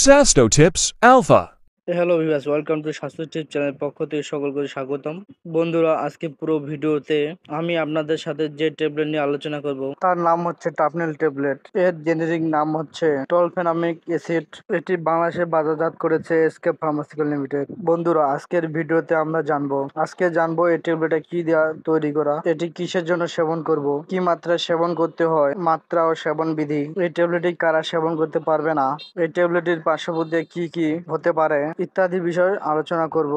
Sasto Tips Alpha. Hello viewers, welcome to স্বাস্থ্য টিপ channel পক্ষ থেকে সকলকে স্বাগতম। বন্ধুরা, আজকে পুরো ভিডিওতে আমি আপনাদের সাথে যে ট্যাবলেট নিয়ে আলোচনা করব তার নাম হচ্ছে টাপনেল ট্যাবলেট। এর জেনেরিক নাম হচ্ছে টলফেনামিক অ্যাসিড। এটি বাংলাদেশে বাজারজাত করেছে এসকে ফার্মাসিউটিক্যাল লিমিটেড। বন্ধুরা, আজকের ভিডিওতে আমরা জানবো এই ট্যাবলেটটা কি দেওয়া তৈরি করা, এটি কিসের জন্য সেবন করব, কি মাত্রায় সেবন করতে হয়, মাত্রা ও সেবন বিধি, এই ট্যাবলেটটি কারা সেবন করতে পারবে না, এই ট্যাবলেটের পার্শ্বপ্রতিক্রিয়া কি কি হতে পারে ইত্যাদি বিষয় আলোচনা করব।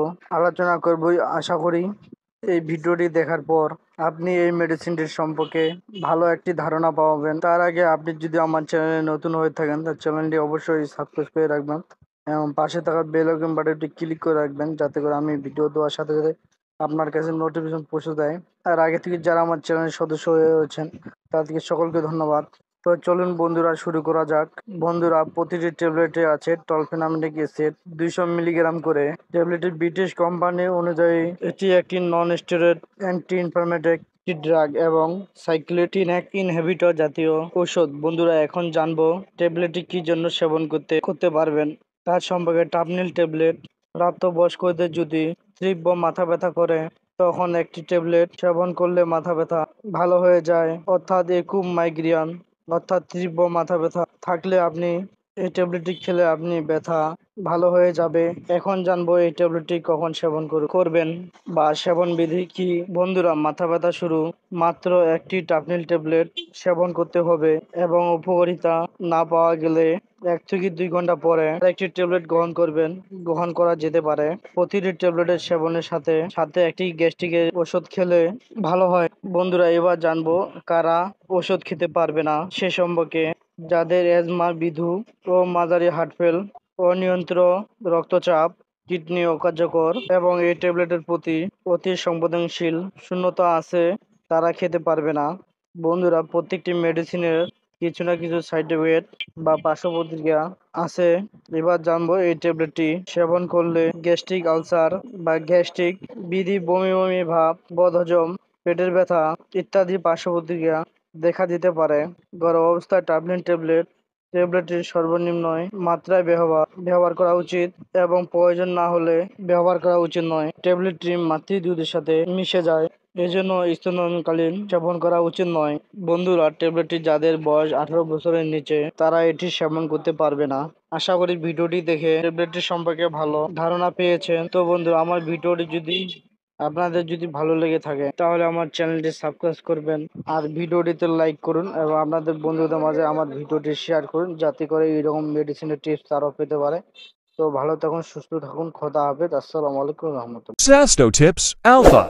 আশা করি এই ভিডিওটি দেখার পর আপনি এই মেডিসিনটির সম্পর্কে ভালো একটি ধারণা পাবেন। তার আগে আপনি যদি আমার চ্যানেলে নতুন হয়ে থাকেন তার চ্যানেলটি অবশ্যই সাবস্ক্রাইব করে রাখবেন এবং পাশে থাকা বেল আইকন বাটনটি ক্লিক করে রাখবেন, যাতে করে আমি ভিডিও দেওয়ার সাথে সাথে আপনার কাছে নোটিফিকেশন পৌঁছে দেয়। আর আগে থেকে যারা আমার চ্যানেলের সদস্য হয়ে রয়েছেন তাদেরকে সকলকে ধন্যবাদ। তো চলুন বন্ধুরা, শুরু করা যাক। বন্ধুরা, প্রতিটি ট্যাবলেটে আছে টলফেনামিক অ্যাসিড 200 মিলিগ্রাম করে। ট্যাবলেটটি ব্রিটিশ কোম্পানি অনুযায়ী এটি একটি নন স্টেরয়েড অ্যান্টি ইনফ্লামেটরি ড্রাগ এবং সাইক্লোটিন এক ইনহিবিটর জাতীয় ঔষধ। বন্ধুরা, এখন জানবো ট্যাবলেটটি কি জন্য সেবন করতে পারবেন তার সম্পর্কে। টাপনিল ট্যাবলেট প্রাপ্তবয়স্কদের যদি তীব্র মাথা ব্যথা করে তখন একটি ট্যাবলেট সেবন করলে মাথা ব্যথা ভালো হয়ে যায়। অর্থাৎ একুব মাইগ্রেন অর্থাৎ তীব্র মাথা ব্যথা থাকলে আপনি এই ট্যাবলেটটি খেলে আপনি ব্যথা ভালো হয়ে যাবে। এখন জানবো এই ট্যাবলেটটি কখন সেবন করবেন বা সেবন বিধি কি। বন্ধুরা, মাথা ব্যথা শুরু মাত্র একটি টাপনিল ট্যাবলেট সেবন করতে হবে এবং উপকারিতা না পাওয়া গেলে 1 থেকে 2 ঘন্টা পরে একটি ট্যাবলেট গ্রহণ করা যেতে পারে। প্রতিটি ট্যাবলেটের সেবনের সাথে সাথে একটি গ্যাস্ট্রিকের ওষুধ খেলে ভালো হয়। বন্ধুরা, এবার জানবো কারা ওষুধ খেতে পারবে না সে সম্পর্কে। যাদের অ্যাজমা, বিধু ও মাঝারি হার্ট ফেল, অনিয়ন্ত্রিত রক্তচাপ, কিডনি অকার্যকর এবং এই ট্যাবলেটের প্রতি অতি সংবেদনশীল শূন্যতা আছে, তারা খেতে পারবে না। বন্ধুরা, প্রত্যেকটি মেডিসিনের কিছু না কিছু সাইড এফেক্ট বা পার্শ্বপ্রতিক্রিয়া আছে। এবার জানবো এই ট্যাবলেটটি সেবন করলে গ্যাস্ট্রিক আলসার বা গ্যাস্ট্রিক বিধি, বমি বমি ভাব, বদহজম, পেটের ব্যথা ইত্যাদি পার্শ্বপ্রতিক্রিয়া দেখা দিতে পারে। ঘরোয়া অবস্থায় টাপনিল ট্যাবলেটটির সর্বনিম্ন মাত্রায় ব্যবহার করা উচিত এবং প্রয়োজন না হলে ব্যবহার করা উচিত নয়। ট্যাবলেটটি মাতৃ দুধের সাথে মিশে যায়, এজন্য স্তন্যকালীন সেবন করা উচিত নয়। বন্ধুরা, ট্যাবলেটটি যাদের বয়স 18 বছরের নিচে তারা এটি সেবন করতে পারবে না। আশা করি ভিডিওটি দেখে ট্যাবলেটটি সম্পর্কে ভালো ধারণা পেয়েছেন। তো বন্ধুরা, আমার ভিডিওটি যদি আপনাদের যদি ভালো লেগে থাকে তাহলে আমার চ্যানেলটি সাবস্ক্রাইব করবেন আর ভিডিওটিতে লাইক করুন এবং আপনাদের বন্ধুদের মাঝে আমার ভিডিওটি শেয়ার করুন, যাতে করে এইরকম মেডিসিনের টিপস তারাও পেতে পারে। তো ভালো থাকুন, সুস্থ থাকুন, খোদা হাফেজ, আসসালামু আলাইকুম রহমতুল্লাহ। Sasto Tips Alpha.